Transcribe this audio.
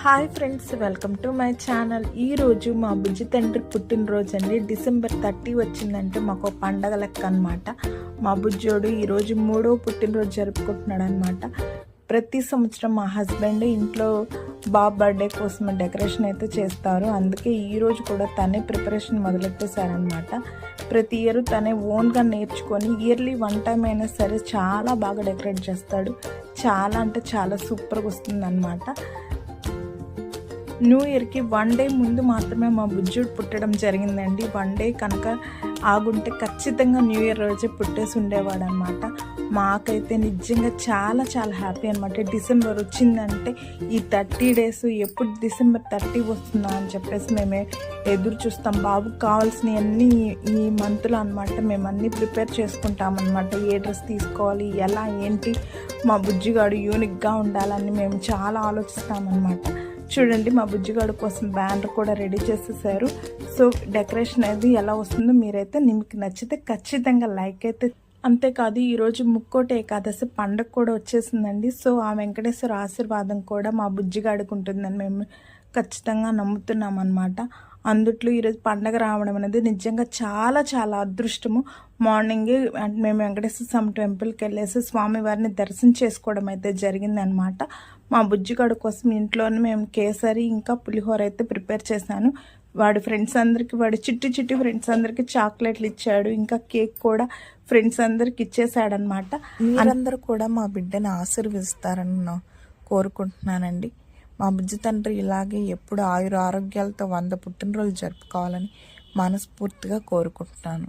Hi friends, welcome to my channel. ఈరోజు మా బుజ్జి తండ్రి పుట్టినరోజు అండి. డిసెంబర్ 30 వచ్చిందంటే మాకు పండగ లెక్క అనమాట. మా బుజ్జోడు ఈరోజు 3వ పుట్టినరోజు జరుపుకుంటున్నాడు అనమాట. ప్రతి సంవత్సరం మా హస్బెండ్ ఇంట్లో బాబు బర్త్డే కోసం డెకరేషన్ అయితే చేస్తారు. అందుకే ఈరోజు కూడా తనే ప్రిపరేషన్ మొదలెట్టేశారనమాట. ప్రతి ఇయర్ తనే ఓన్గా నేర్చుకొని ఇయర్లీ 1 టైం అయినా సరే చాలా బాగా డెకరేట్ చేస్తాడు. చాలా అంటే చాలా సూపర్గా వస్తుంది అనమాట. న్యూ ఇయర్కి 1 డే ముందు మాత్రమే మా బుజ్జుడు పుట్టడం జరిగిందండి. 1 డే కనుక ఆగుంటే ఖచ్చితంగా న్యూ ఇయర్ రోజే పుట్టేసి ఉండేవాడు అనమాట. మాకైతే నిజంగా చాలా చాలా హ్యాపీ అనమాట. డిసెంబర్ వచ్చిందంటే ఈ 30 డేస్ ఎప్పుడు డిసెంబర్ 30 వస్తుందా అని చెప్పేసి మేమే ఎదురు చూస్తాం. బాబుకి కావాల్సినవన్నీ ఈ మంత్లో అనమాట మేము అన్నీ ప్రిపేర్ చేసుకుంటాం అనమాట. ఏ డ్రెస్ తీసుకోవాలి, ఎలా ఏంటి, మా బుజ్జిగాడు యూనిక్గా ఉండాలని మేము చాలా ఆలోచిస్తామన్నమాట. చూడండి, మా బుజ్జిగాడు కోసం బ్యానర్ కూడా రెడీ చేసేసారు. సో డెకరేషన్ అనేది ఎలా వస్తుందో మీరైతే మీకు నచ్చితే ఖచ్చితంగా లైక్ అయితే. అంతేకాదు ఈరోజు ముక్కోటి ఏకాదశి పండుగ కూడా వచ్చేసిందండి. సో ఆ వెంకటేశ్వర ఆశీర్వాదం కూడా మా బుజ్జిగాడికి ఉంటుందని మేము ఖచ్చితంగా నమ్ముతున్నాం అన్నమాట. అందుట్లో ఈరోజు పండగ రావడం అనేది నిజంగా చాలా చాలా అదృష్టము. మార్నింగే మేము వెంకటేశ్వర స్వామి టెంపుల్కి వెళ్ళేసి స్వామివారిని దర్శనం చేసుకోవడం అయితే జరిగిందనమాట. మా బుజ్జిగాడు కోసం ఇంట్లోనే మేము కేసరి ఇంకా పులిహోర అయితే ప్రిపేర్ చేశాను. వాడి ఫ్రెండ్స్ అందరికీ, వాడి చిట్టి ఫ్రెండ్స్ అందరికీ చాక్లెట్లు ఇచ్చాడు. ఇంకా కేక్ కూడా ఫ్రెండ్స్ అందరికి ఇచ్చేసాడనమాట. మీరందరూ కూడా మా బిడ్డని ఆశీర్వదిస్తారని కోరుకుంటున్నానండి. మా బుజ్జి తండ్రి ఇలాగే ఎప్పుడు ఆయుర ఆరోగ్యాలతో 100 పుట్టినరోజులు జరుపుకోవాలని మనస్ఫూర్తిగా కోరుకుంటున్నాను.